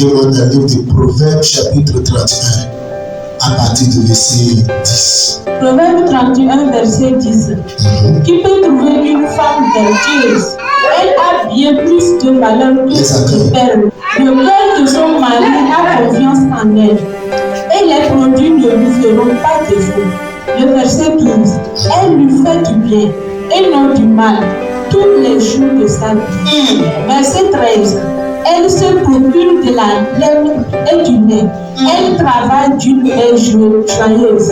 Lisez-moi dans le livre de Proverbes, chapitre 31, à partir du verset 10. Proverbe 31, verset 10. Qui peut trouver une femme vertueuse? Elle a bien plus de valeur que les perles. Le cœur de son mari a confiance en elle, et les produits ne lui feront pas défaut. Le verset 12. Elle lui fait du bien et non du mal tous les jours de sa vie. Verset 13. Elle se procure de la laine et du lait. Elle travaille d'une main joyeuse.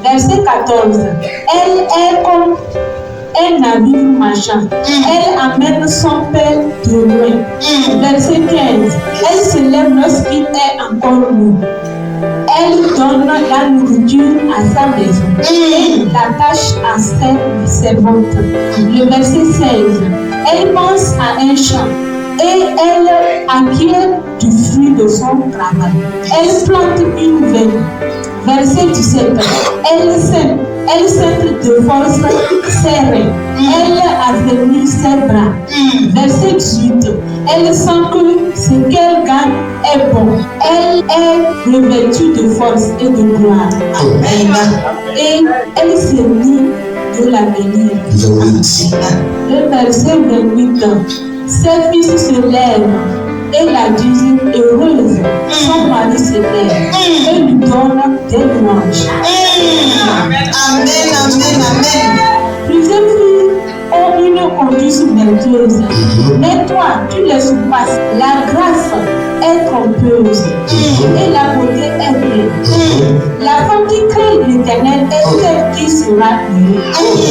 Verset 14. Elle est comme un navire marchand. Elle amène son père de loin. Verset 15. Elle se lève lorsqu'il est encore lourd. Elle donne la nourriture à sa maison et l'attache à ses servantes. Le verset 16. Elle pense à un champ et elle acquiert du fruit de son travail. Elle plante une veine. Verset 17. Elle sème de force ses reins. Elle affermit ses bras. Verset 18. Elle sent que ce qu'elle gagne est bon. Elle est revêtue de force et de gloire. Amen. Et elle se rit de l'avenir. Le verset 28. Ses fils se lèvent et la disent heureuse. Son mari se lève et lui donne des louanges. Amen, amen, amen. Plusieurs filles ont une conduite vertueuse, mais toi, tu les surpasses. La grâce est trompeuse et la beauté est vraie. La femme qui craint l'Éternel est celle qui sera heureuse.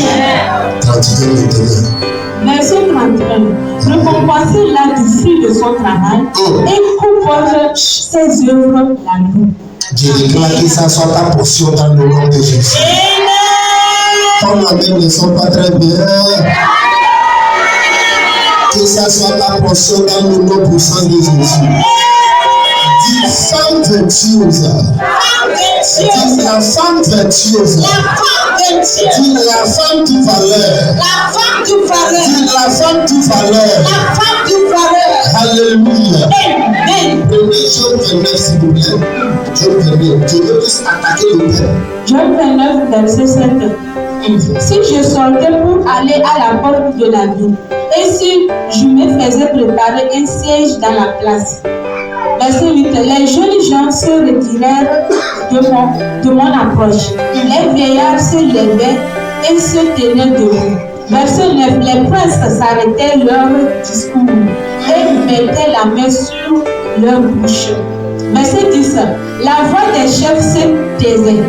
Verset 31. Récompensez-la du fruit de son travail et coupe ses œuvres la nuit. Je déclare que ça soit ta portion dans le nom de Jésus. Quand moi-même ne sont pas très bien, que ça soit ta portion dans le nom puissant de Jésus. Dis femme vertueuse. Dis la femme vertueuse. Dis la femme du valeur. Dis la femme du valeur. Alléluia. Prenez Job 29 s'il vous plaît. Job 29. Je veux juste attaquer le père. Job 29, verset 7. Si je sortais pour aller à la porte de la ville, et si je me faisais préparer un siège dans la place. Verset 8. Les jeunes gens se retirèrent de mon approche. Les vieillards se levaient et se tenaient debout. Verset 9. Les princes s'arrêtaient leur discours et mettaient la main sur leur bouche. Verset 10. La voix des chefs se taisait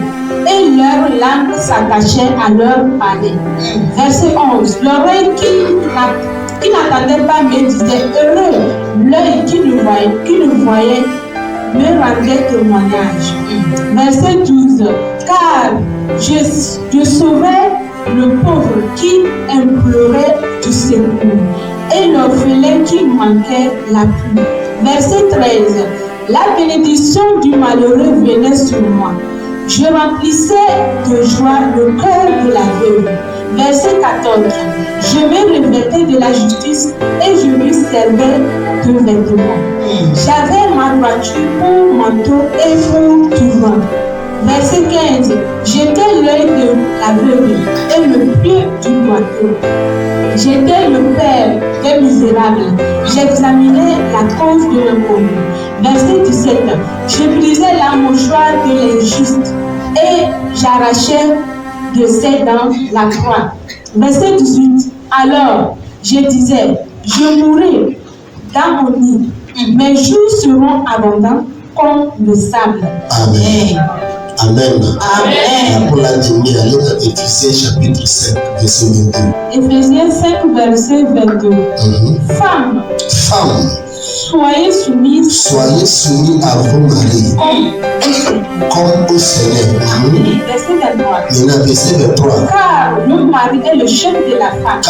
et leur langue s'attachait à leur palais. Verset 11. L'oreille qui n'attendait pas me disait heureux. L'œil qui nous voyait me rendait témoignage. Verset 12. Car je sauvais le pauvre qui implorait du secours et l'orphelin qui manquait l'appui. Verset 13. La bénédiction du malheureux venait sur moi. Je remplissais de joie le cœur de la veuve. Verset 14. Je me revêtais de la justice et je lui servais de vêtements. J'avais ma droiture pour manteau et pour turban. Verset 15. J'étais l'œil de la veuve et le pied du boiteux. J'étais le père des misérables. J'examinais la cause de l'inconnu. Verset 17. Je brisais la mouchoir de l'injuste et j'arrachais de ses dents la croix. Verset 18. Alors je disais, je mourrai dans mon nid. Mes jours seront abondants comme le sable. Amen. Amen. Amen. Pour la dernière, allez dans Éphésiens chapitre 5, verset 22. Éphésiens 5, verset 22. Femmes, soyez soumis à vos maris comme au Seigneur. Verset 23. Verset 23. Car le mari est le chef de la femme.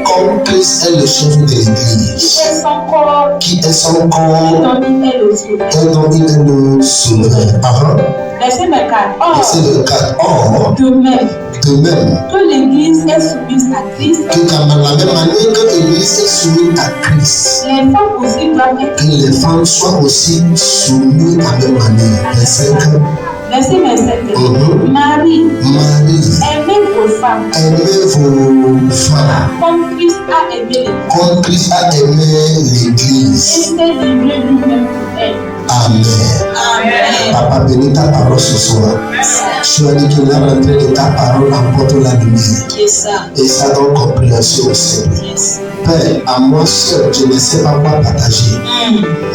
Comme Christ est le chef de l'Église. Qui est son corps. Dont il est le sauveur. Verset 24. Or, de même, De même, que l'Église est soumise à Christ, que dans la même manière que l'Église est soumise à Christ, les femmes aussi doivent être. que les femmes soient aussi soumises à la même manière. Verset 5. Verset 27. Marie, aimez vos femmes. Aimez vos femmes. Comme Christ a aimé l'Église. Comme Christ a aimé l'Église. Et s'est livré lui-même pour elle. Amen. Amen. Papa, bénis ta parole ce soir. Tu as dit que la rentrée de ta parole apporte la lumière. Yes, sir. Et ça donne compréhension au Seigneur. Yes. Père, à moi seul, je ne sais pas quoi partager.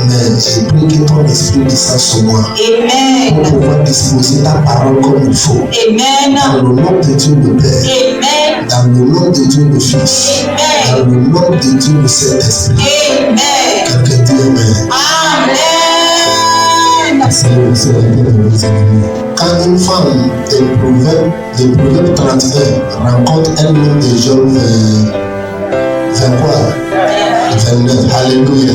Mais j'ai pris que ton esprit descende sur moi. Amen. Pour pouvoir disposer ta parole comme il faut. Amen. Dans le nom de Dieu le Père. Amen. Dans le nom de Dieu le Fils. Dans le nom de Dieu le Saint-Esprit. Amen. Quelqu'un dit Amen. Amen. C'est la paix de vos ennemis. Quand une femme de Proverbe 31 rencontre un homme de Job vers quoi? 29. Alléluia.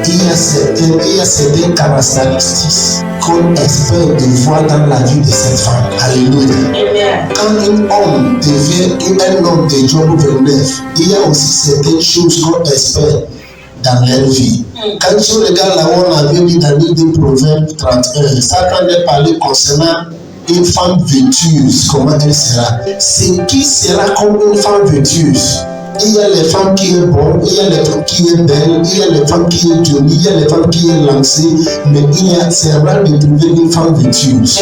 Il y a certaines caractéristiques qu'on espère de voir dans la vie de cette femme. Alléluia. Quand un homme devient un homme de Job 29, il y a aussi certaines choses qu'on espère dans leur vie. Quand tu regardes là où on avait dit dans le livre de Proverbe 31, ça quand on parler concernant une femme vêtuse, comment elle sera. C'est qui sera comme une femme vêtuse? Il y a les femmes qui sont bonnes, il y a les femmes qui sont belles, il y a les femmes qui sont jolies, il y a les femmes qui sont lancées, mais c'est rare de trouver une femme vêtuse.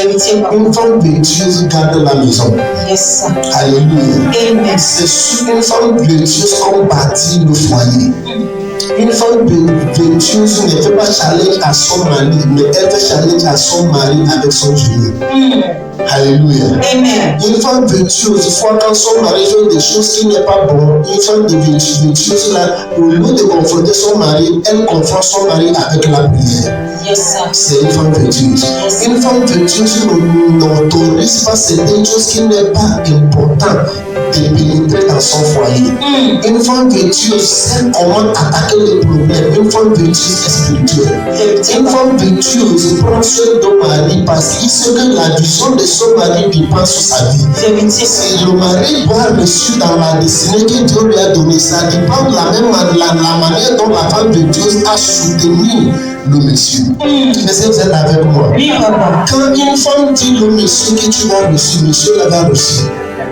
Une femme vêtuse garde la maison. Yes, sir. Alléluia. Amen. C'est sur une femme vêtuse qu'on bâtit le foyer. Une femme vêtuse ne fait pas challenge à son mari, mais elle fait challenge à son mari avec son genou. Alléluia. Amen. Une femme vêtuse, fois quand son mari fait des choses qui n'est pas bon, une femme vêtuse là, au lieu de confronter son mari, elle confronte son mari avec la prière. Yes, sir. C'est une femme vêtuse. Une femme vêtuse n'autorise pas certaines choses qui n'est pas important de pénétrer dans son foyer. Une femme vêtuse sait comment attaquer les problèmes. Une femme vêtuse est spirituelle. Une femme vêtuse prend soin de mari parce qu'il sait que la vision de son mari dépend sur sa vie. Si le mari doit reçu dans la destinée que Dieu lui a donnée, ça dépend de la manière dont la femme vêtuse a soutenu le monsieur. Est-ce que vous êtes avec moi? Oui, papa. Quand une femme dit le monsieur que tu as reçu, monsieur l'avait reçu.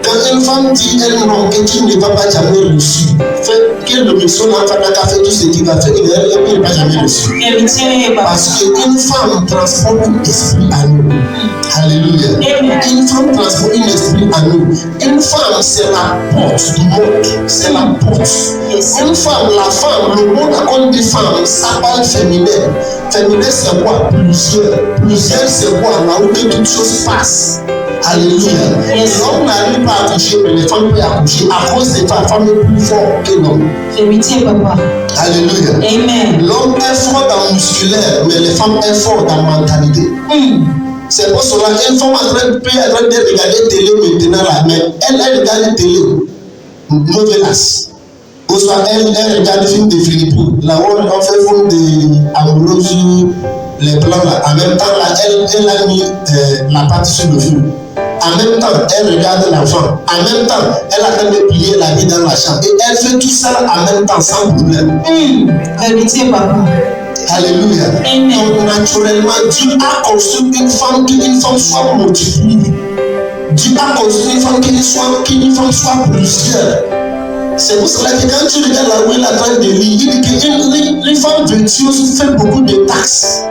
Quand une femme dit elle non, que tu ne vas pas jamais reçu, fait que le monsieur n'a pas fait tout ce qu'il va faire, il ne va jamais reçu. Parce qu'une femme transporte un esprit à nous. Alléluia. Une femme transporte un esprit à nous. Une femme, c'est la porte du monde. C'est la porte. Une femme, la femme, le monde à cause des femmes, ça parle féminin. Féminin, c'est quoi? Plusieurs. Plusieurs, c'est quoi? Là où que toute chose passe. Alléluia. L'homme n'arrive pas à accoucher, mais les femmes peuvent accoucher. À cause des femmes, la femme est plus forte que l'homme. Papa. Alléluia. Amen. L'homme est fort dans le musculaire, mais les femmes sont fortes dans la mentalité. C'est pour cela qu'une femme est en train de regarder télé maintenant là, mais elle regarde la télé. Mauvaise. Ou soit elle regarde le film de Philippines. Là où on fait film de Ambrosio, les plans là. En même temps, là, elle a mis la pâte sur le feu. En même temps, elle regarde l'enfant. En même temps, elle a train de plier la vie dans la chambre. Et elle fait tout ça en même temps, sans problème. Papa. Alléluia. Donc, naturellement, Dieu a construit une femme soit multipliée. Dieu a construit une femme qu'une femme soit plusieurs. C'est pour cela que quand tu regardes là où elle est en train de lire, il dit qu'une femme vertueuse fait beaucoup de taxes.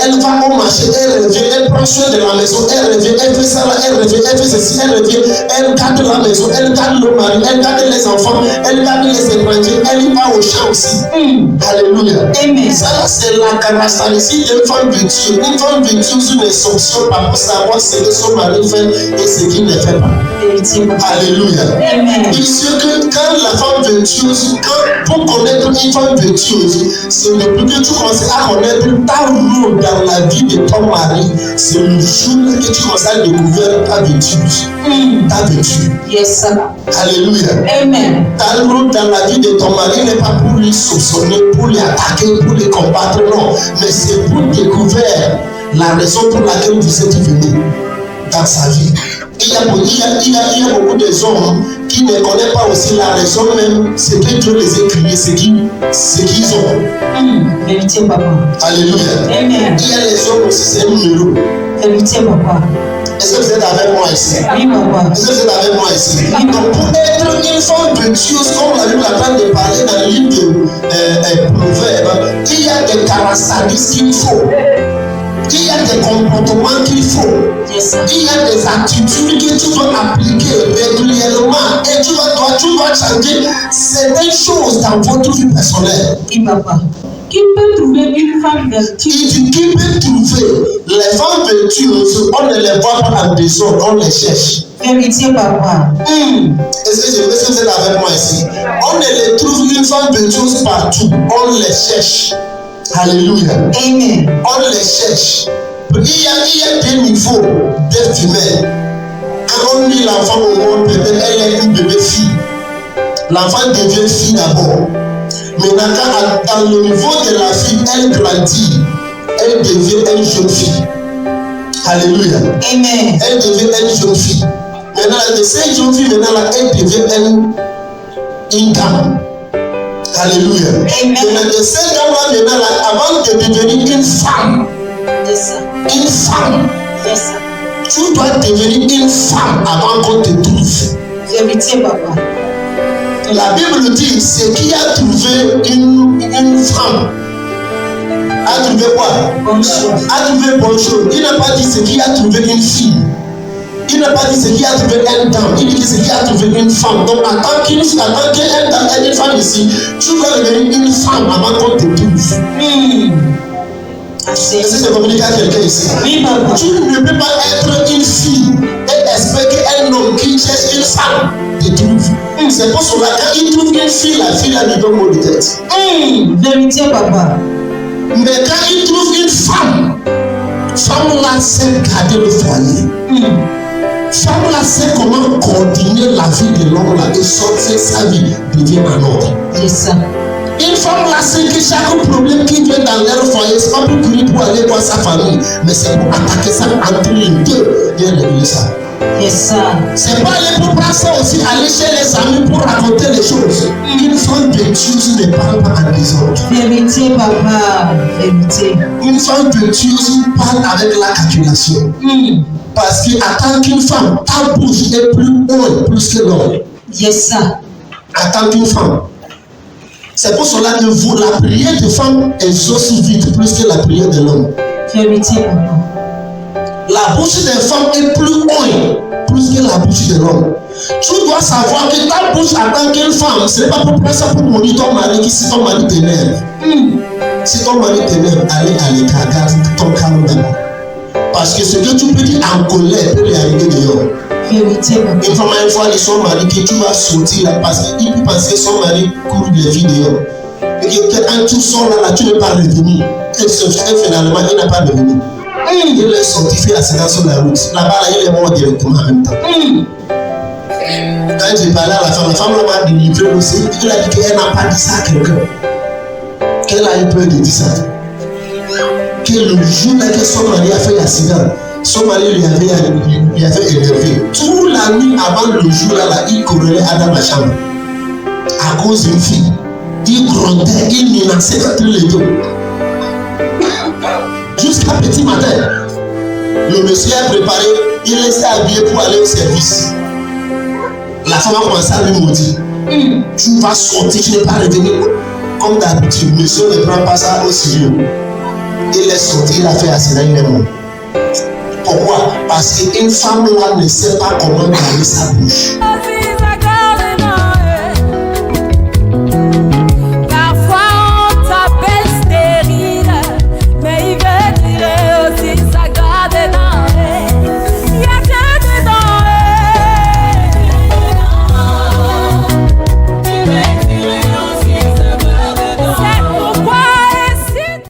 Elle va au marché, elle revient, elle prend soin de la maison, elle revient, elle fait ça là, elle revient, elle fait ceci, elle revient, elle garde la maison, elle garde le mari, elle garde les enfants, elle garde les étrangers, elle va au champ aussi. Alléluia. Amen. Ça là, c'est la caractéristique d'une femme vertueuse. Une femme vertueuse ne sanctionne pas pour savoir ce que son mari fait et ce qu'il ne fait pas. Alléluia. Amen. Il sait que quand la femme vertueuse, pour connaître une femme vertueuse, c'est depuis que tu commences à connaître ta rôle dans la vie de ton mari, c'est le jour que tu commences à découvrir ta vertu. Ta vertu. Yes, sir. Alléluia. Amen. Ta rôle dans la vie de ton mari n'est pas pour lui soupçonner, pour lui attaquer, pour lui combattre, non. Mais c'est pour découvrir la raison pour laquelle vous êtes venu dans sa vie. Il y a beaucoup de hommes qui ne connaissent pas aussi la raison même, c'est que Dieu les a créés, ce qu'ils ont. Vérité, papa. Alléluia. Amen. Il y a les hommes aussi, c'est un numéro. Vérité, papa. Est-ce que vous êtes avec moi ici? Oui, papa. Est-ce que vous êtes avec moi ici? Donc, pour être une femme virtueuse, comme la Bible a de parler dans le livre de Proverbes, il y a des caractéristiques qu'il faut. Il y a des comportements qu'il faut. Yes, Il y a des attitudes que tu dois appliquer régulièrement et tu dois changer certaines choses dans votre vie personnelle. oui, papa. Qui peut trouver une femme vertueuse? Qui peut trouver les femmes vertueuses, on ne les voit pas en désordre, on les cherche. Vérité, papa. Est-ce que vous êtes avec moi ici? On ne les trouve une femme vertueuse partout, on les cherche. Alléluia. Amen. On les cherche. Il y a des niveaux d'être humain. Quand on met l'enfant au monde, peut-être elle est une bébé fille. L'enfant devient fille d'abord. Maintenant, quand dans le niveau de la fille, elle grandit, elle devient une jeune fille. Alléluia. Amen. Elle devient une jeune fille. Maintenant, de cette jeune fille, maintenant, elle devient une dame. Alléluia. Maintenant, de cette dame-là, maintenant, avant de devenir une femme, Yes, une femme, yes. tu dois devenir une femme avant qu'on te trouve. Vérité, papa. La Bible dit, c'est qui a trouvé une femme a trouvé quoi? Bonjour. A trouvé bonne chose. Il n'a pas dit c'est qui a trouvé une fille. Il n'a pas dit c'est qui a trouvé un dame. Il dit c'est qui a trouvé une femme. Donc en tant qu'une femme ici, tu dois devenir une femme avant qu'on te trouve. Est-ce que c'est communiqué à quelqu'un ici? Oui, papa. Tu ne peux pas être une fille et espérer qu'un homme qui cherche une femme te trouve. C'est pour cela quand il trouve une fille, la fille a lui donne mot de tête. Vérité, papa. Mais quand il trouve une femme, femme-là sait garder le foyer. Femme-là sait comment coordonner la vie de l'homme là et sortir sa vie devient en ordre. C'est ça. Une femme là sait que chaque problème qui vient dans leur foyer, c'est pas pour courir pour aller voir sa famille, mais c'est pour attaquer ça entre les deux et régler ça. C'est ça. C'est pas aller pour prendre ça aussi, aller chez les amis pour raconter les choses. Une femme vertueuse ne parle pas en désordre. Vérité, papa. Vérité. Une femme vertueuse parle avec la calculation. Parce qu'en tant qu'une femme, ta bouche est plus haute plus que l'homme. Yes, ça. En tant qu'une femme. C'est pour cela que la prière de femme exauce vite plus que la prière de l'homme. Vérité, papa. La bouche des femmes est plus haute plus que la bouche de l'homme. Tu dois savoir que ta bouche en tant qu'une femme, ce n'est pas pour prendre ça pour mourir ton mari si ton mari t'énerve. Si ton mari t'énerve, allez à l'écart, garde ton calme d'abord. Parce que ce que tu peux dire en colère peut lui arriver dehors. Vérité, papa. Une femme a une fois dit son mari que tu vas sortir là parce qu'il peut penser que son mari court des vies dehors. Et que quand tu sors là, tu ne peux pas revenir. Et finalement, il n'a pas revenu. Il est sorti, fait accident sur la route. Là-bas, il est mort directement en même temps. Quand j'ai parlé à la femme m'a délivré aussi. Il a dit qu'elle n'a pas dit ça à quelqu'un. Qu'elle a eu peur de dire ça. Que le jour là que son mari a fait l'accident, son mari lui avait énervé. Toute la nuit avant le jour là, il courait dans la chambre. À cause d'une fille. Il grondait, il menaçait entre les deux. Jusqu'à petit matin, le monsieur a préparé, il s'est habillé pour aller au service. La femme a commencé à lui maudire. Tu vas sortir, tu n'es pas revenu. Comme d'habitude, monsieur ne prend pas ça au sérieux. Il est sorti, il a fait accident, il est mort. Pourquoi? Parce qu'une femme là ne sait pas comment garder sa bouche.